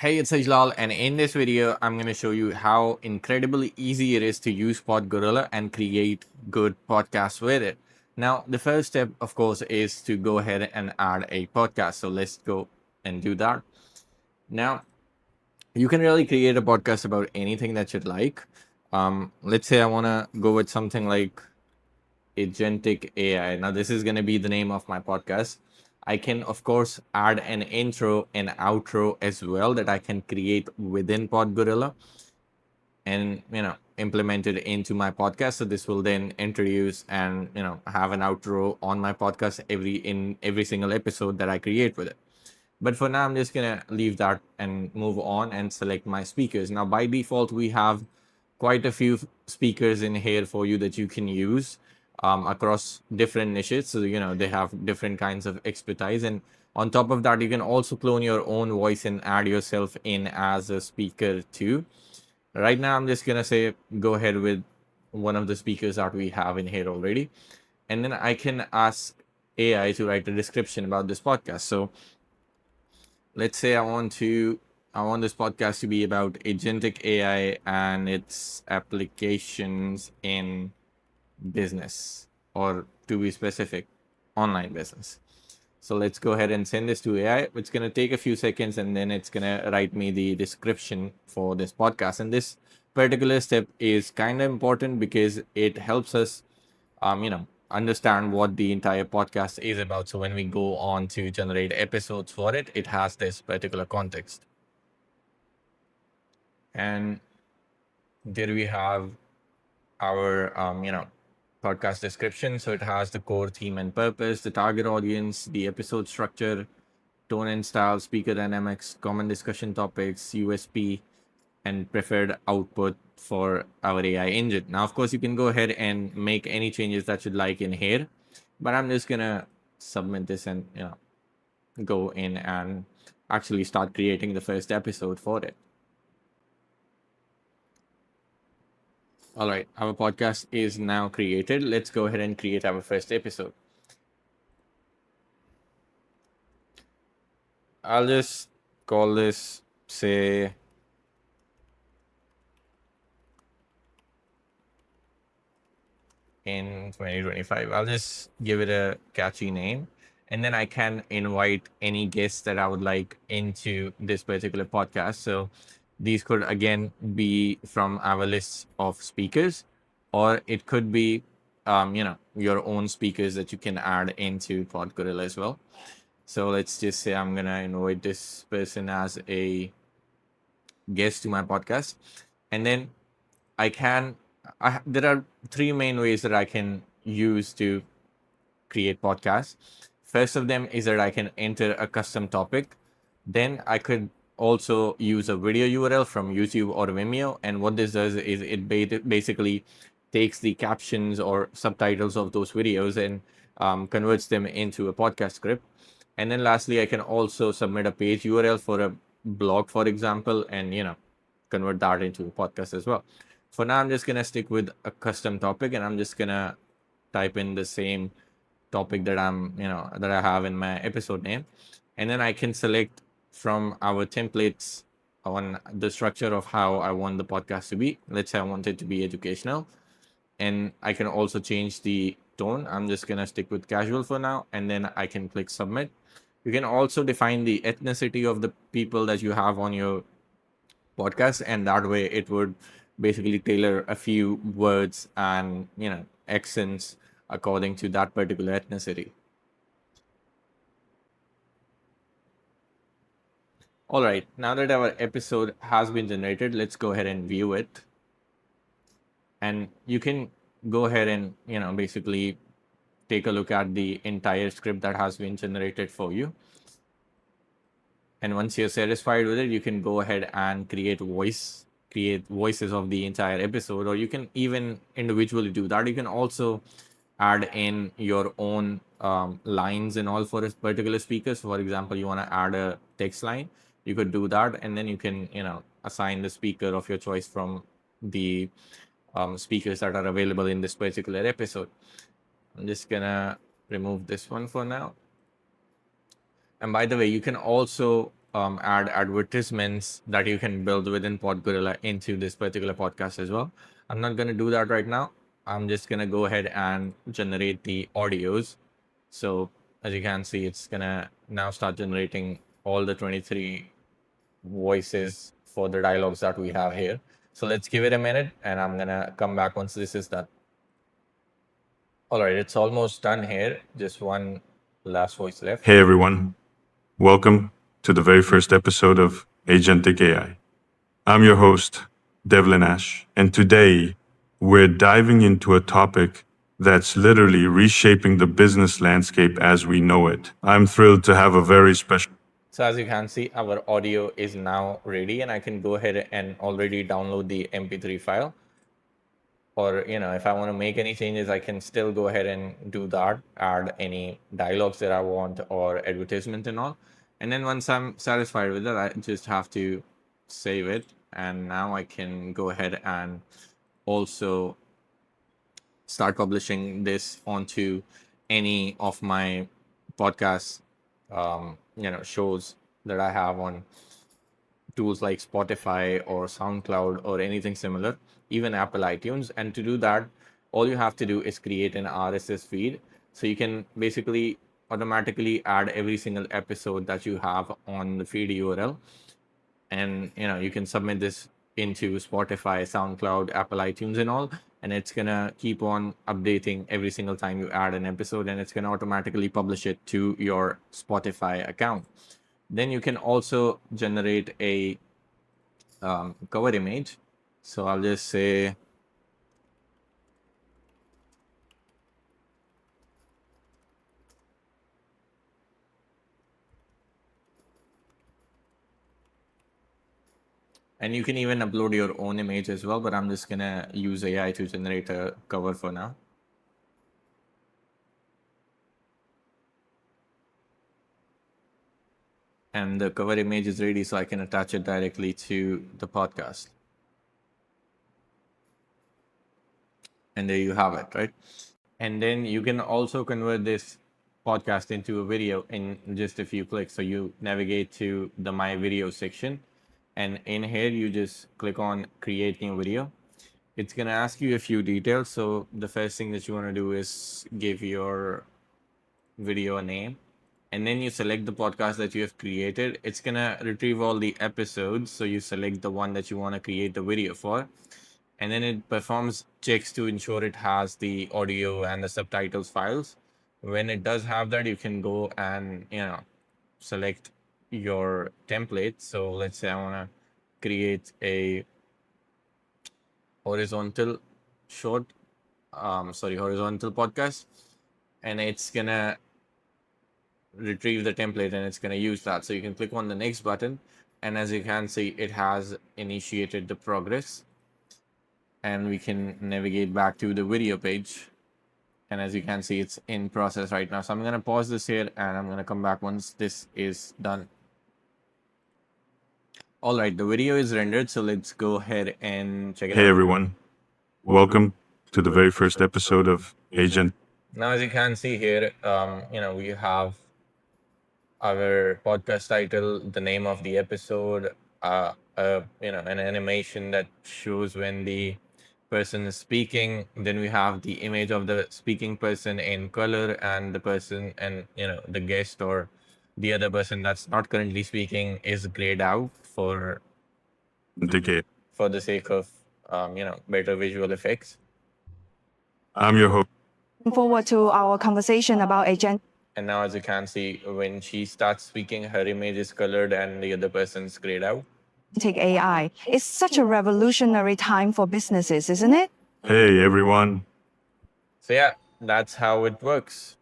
Hey, it's Ajlal, and in this video, I'm going to show you how incredibly easy it is to use PodGorilla and create good podcasts with it. Now, the first step, of course, is to go ahead and add a podcast. So let's go and do that. Now, you can really create a podcast about anything that you'd like. Let's say I want to go with something like agentic AI. Now, this is going to be the name of my podcast. I can, of course, add an intro and outro as well that I can create within PodGorilla and, implement it into my podcast. So this will then introduce and, have an outro on my podcast in every single episode that I create with it. But for now, I'm just going to leave that and move on and select my speakers. Now, by default, we have quite a few speakers in here for you that you can use across different niches. So, they have different kinds of expertise. And on top of that, you can also clone your own voice and add yourself in as a speaker too. Right now, I'm just going to say, go ahead with one of the speakers that we have in here already. And then I can ask AI to write a description about this podcast. So let's say I want this podcast to be about agentic AI and its applications in business, or to be specific, online business. So let's go ahead and send this to AI. It's going to take a few seconds and then it's going to write me the description for this podcast. And this particular step is kind of important because it helps us, understand what the entire podcast is about. So when we go on to generate episodes for it, it has this particular context. And there we have our, podcast description. So it has the core theme and purpose, the target audience, the episode structure, tone and style, speaker dynamics, common discussion topics, USP, and preferred output for our AI engine. Now, of course, you can go ahead and make any changes that you'd like in here, but I'm just gonna submit this and go in and actually start creating the first episode for it. All right, our podcast is now created. Let's go ahead and create our first episode. I'll just call this, say, in 2025. I'll just give it a catchy name. And then I can invite any guests that I would like into this particular podcast. So these could again be from our list of speakers, or it could be, your own speakers that you can add into PodGorilla as well. So let's just say I'm gonna invite this person as a guest to my podcast, and then there are three main ways that I can use to create podcasts. First of them is that I can enter a custom topic. Then I could also use a video URL from YouTube or Vimeo. And what this does is it basically takes the captions or subtitles of those videos and converts them into a podcast script. And then lastly, I can also submit a page URL for a blog, for example, and convert that into a podcast as well. For now, I'm just gonna stick with a custom topic, and I'm just gonna type in the same topic that I have in my episode name, and then I can select from our templates on the structure of how I want the podcast to be. Let's say I want it to be educational, and I can also change the tone. I'm just gonna stick with casual for now, and then I can click submit. You can also define the ethnicity of the people that you have on your podcast, and that way it would basically tailor a few words and accents according to that particular ethnicity. All right, now that our episode has been generated, let's go ahead and view it. And you can go ahead and basically take a look at the entire script that has been generated for you. And once you're satisfied with it, you can go ahead and create voices of the entire episode, or you can even individually do that. You can also add in your own lines and all for a particular speaker. So for example, you want to add a text line, you could do that, and then you can assign the speaker of your choice from the speakers that are available in this particular episode. I'm just gonna remove this one for now. And by the way, you can also add advertisements that you can build within PodGorilla into this particular podcast as well. I'm not going to do that right now. I'm just going to go ahead and generate the audios. So as you can see, it's going to now start generating all the 23 voices for the dialogues that we have here. So let's give it a minute and I'm going to come back once this is done. All right, it's almost done here. Just one last voice left. Hey everyone, welcome to the very first episode of Agentic AI. I'm your host, Devlin Ash, and today we're diving into a topic that's literally reshaping the business landscape as we know it. I'm thrilled to have a very special. So as you can see, our audio is now ready and I can go ahead and already download the MP3 file. Or, if I want to make any changes, I can still go ahead and do that, add any dialogues that I want or advertisement and all. And then once I'm satisfied with it, I just have to save it. And now I can go ahead and also start publishing this onto any of my podcast shows that I have on tools like Spotify or SoundCloud or anything similar, even Apple iTunes. And to do that, all you have to do is create an RSS feed. So you can basically automatically add every single episode that you have on the feed URL. And you can submit this into Spotify, SoundCloud, Apple iTunes and all, and it's gonna keep on updating every single time you add an episode, and it's gonna automatically publish it to your Spotify account. Then you can also generate a cover image. So I'll just say and you can even upload your own image as well, but I'm just gonna use AI to generate a cover for now. And the cover image is ready, so I can attach it directly to the podcast. And there you have it, right? And then you can also convert this podcast into a video in just a few clicks. So you navigate to the My Video section, and in here you just click on Create New Video. It's going to ask you a few details. So the first thing that you want to do is give your video a name, and then you select the podcast that you have created. It's going to retrieve all the episodes. So you select the one that you want to create the video for, and then it performs checks to ensure it has the audio and the subtitles files. When it does have that, you can go and select your template. So let's say I want to create a horizontal horizontal podcast, and it's gonna retrieve the template and it's gonna use that. So you can click on the next button, and as you can see, it has initiated the progress. And we can navigate back to the video page, and as you can see, it's in process right now. So I'm going to pause this here and I'm going to come back once this is done. All right, the video is rendered, so let's go ahead and check it out. Hey everyone, welcome to the very first episode of Agent. Now as you can see here, we have our podcast title, the name of the episode, an animation that shows when the person is speaking. Then we have the image of the speaking person in color, and the person and the guest or the other person that's not currently speaking is grayed out for the sake of better visual effects. I'm your host. Forward to our conversation about agent. And now, as you can see, when she starts speaking, her image is colored and the other person's grayed out. Take AI. It's such a revolutionary time for businesses, isn't it? Hey everyone. So yeah, that's how it works.